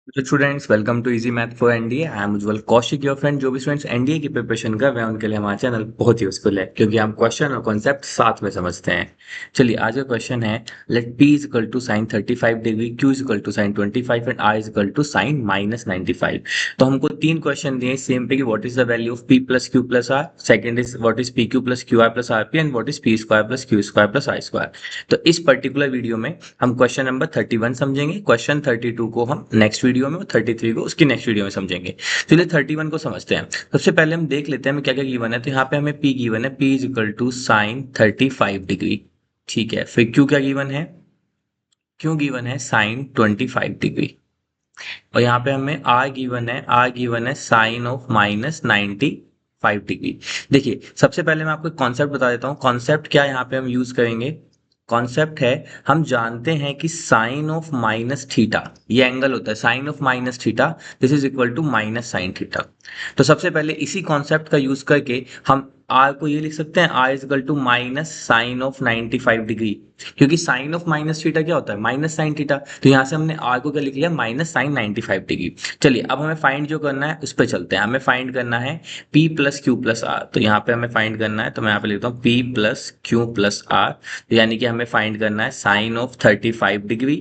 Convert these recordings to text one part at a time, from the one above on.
तो students welcome to easy math for NDA. I am Ujjwal Kaushik your friend. जो भी students NDA की preparation कर रहे हैं उनके लिए हमारा चैनल बहुत यूजफुल है क्योंकि हम क्वेश्चन और कॉन्सेप्ट साथ में समझते हैं। चलिए आज का क्वेश्चन है let p is equal to sine 35 degree, q is equal to sine 25 and r is equal to sine minus 95। तो हमको तीन क्वेश्चन दिए सेम पे कि what is the value of p plus q plus r, second is what is p q plus q r plus r p and what is p square plus q square plus r square. तो इस particular video में हम question number 31 समझेंगे, question 32 को हम next video में और 33 को उसकी नेक्स्ट वीडियो में समझेंगे। चलिए 31 को समझते हैं। सबसे पहले हम देख लेते हैं हमें क्या क्या गिवन है। तो यहाँ पे हमें p गिवन है, p is equal to sine 35 degree. ठीक है, फिर q क्या गिवन है, q गिवन है साइन 25 डिग्री। और यहाँ पे हमें r गिवन है, r गिवन है साइन ऑफ माइनस 95 डिग्री। देखिए सबसे पहले मैं आपको कॉन्सेप्ट बता देता हूँ। कॉन्सेप्ट क्या यहाँ पे हम यूज करेंगे, कॉन्सेप्ट है हम जानते हैं कि साइन ऑफ माइनस थीटा ये एंगल होता है, sine of minus theta this is equal to minus sine theta. तो सबसे पहले इसी कॉन्सेप्ट का यूज करके हम आर को ये लिख सकते हैं, r is equal to minus sine of 95 degree, क्योंकि साइन ऑफ माइनस थीटा क्या होता है, माइनस साइन थीटा। तो यहाँ से हमने आर को क्या लिख लिया, माइनस साइन 95 डिग्री। चलिए अब हमें फाइंड जो करना है उस पर चलते हैं। हमें फाइंड करना है p plus q plus r. तो यहाँ पे हमें फाइंड करना है, तो मैं यहाँ पे लिखता हूँ p plus q plus r. यानी कि हमें फाइंड करना है sine of 35 degree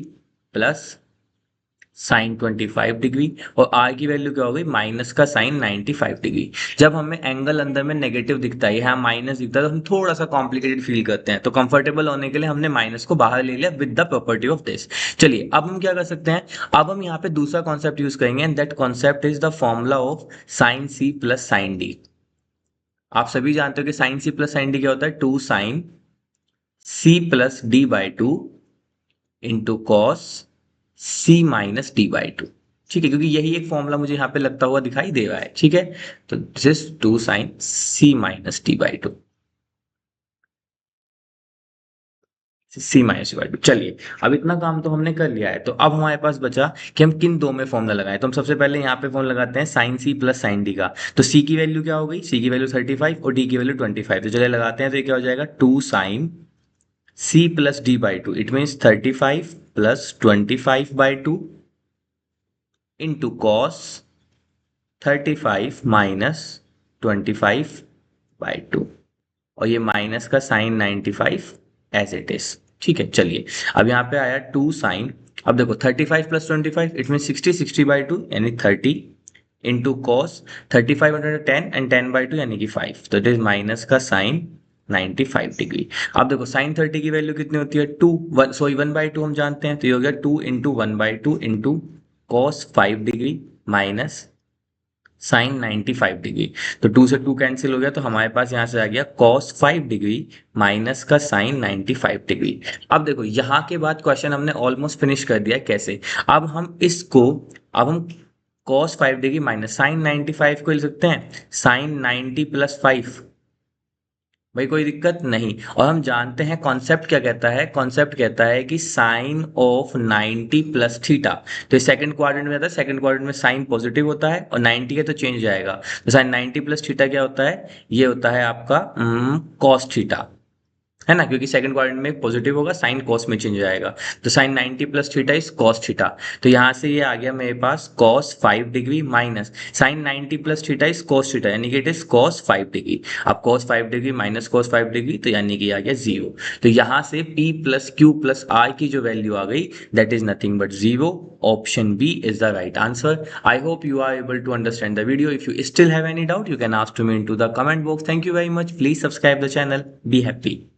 plus sine 25 degree और आर की वैल्यू क्या हो गई, माइनस का साइन 95 डिग्री। जब हमें एंगल अंदर में नेगेटिव दिखता है, यहाँ माइनस दिखता है, तो हम थोड़ा सा कॉम्प्लिकेटेड फील करते हैं। तो कंफर्टेबल होने के लिए हमने माइनस को बाहर ले लिया with the property of this. चलिए अब हम क्या कर सकते हैं, अब हम यहाँ पे दूसरा कॉन्सेप्ट यूज करेंगे and that concept is the formula of sine C plus sine D. आप सभी जानते हो कि sine C plus sine D क्या होता है, two sine C plus D by two into cos C minus D by two. ठीक है, क्योंकि यही एक फॉर्मूला मुझे यहाँ पे लगता हुआ दिखाई दे रहा है। ठीक है, तो this is two sine C minus D by two, C minus D by two. चलिए अब इतना काम तो हमने कर लिया है, तो अब हमारे पास बचा कि हम किन दो में फॉर्मूला लगाएं। तो हम सबसे पहले यहाँ पे फॉर्मूला लगाते हैं sine C plus sine D का। तो सी की वैल्यू क्या हो गई, सी की वैल्यू 35 और डी की वैल्यू 25। तो चलिए लगाते हैं, तो ये क्या हो जाएगा, two sine C plus D by two, it means 35 plus 25 by two into cos 35 minus 25/2 और ये माइनस का साइन 95 एज इट इज। ठीक है, चलिए अब यहाँ पे आया टू साइन। अब देखो 35 प्लस 25 इट मीन 60/2 यानी 30 इंटू कॉस 35/10 एंड 10/2 यानी कि 5। तो इट इज माइनस का साइन 95 डिग्री। अब देखो साइन 30 की वैल्यू कितनी होती है, 2 सॉरी 1/2 हम जानते हैं। तो ये हो गया 2 into 1/2 into cos 5 degree minus sine 95 degree. तो 2 से 2 कैंसिल हो गया, तो हमारे पास यहाँ से आ गया कॉस 5 डिग्री माइनस का साइन 95 डिग्री। अब देखो यहाँ के बाद क्वेश्चन हमने ऑलमोस्ट फिनिश कर दिया। कैसे, अब हम इसको, अब हम कॉस 5 डिग्री माइनस साइन 95 को लिख सकते हैं साइन 90 प्लस 5। भाई कोई दिक्कत नहीं। और हम जानते हैं कॉन्सेप्ट क्या कहता है, कॉन्सेप्ट कहता है कि साइन ऑफ 90 प्लस थीटा। तो इस सेकंड क्वाड्रेंट में आता है, सेकंड क्वाड्रेंट में साइन पॉजिटिव होता है और 90 है तो चेंज जाएगा। तो साइन 90 प्लस थीटा क्या होता है, ये होता है आपका कॉस थीटा, है ना, क्योंकि सेकंड क्वाड्रेंट में पॉजिटिव होगा, साइन कॉस में चेंज जाएगा। तो sine 90 plus theta is cos theta. तो यहाँ से ये आ गया मेरे पास cos 5 degree minus sine 90 plus theta is cos theta, यानी कि इट इज कॉस 5 डिग्री। अब cos 5 degree minus cos 5 degree, तो यानी कि आ गया 0। तो यहाँ से p plus q plus r की जो वैल्यू आ गई that is nothing but 0। Option B is the right answer. I hope you are able to understand the video. If you still have any doubt, you can ask to me into the comment box. Thank you very much. Please subscribe the channel. Be happy.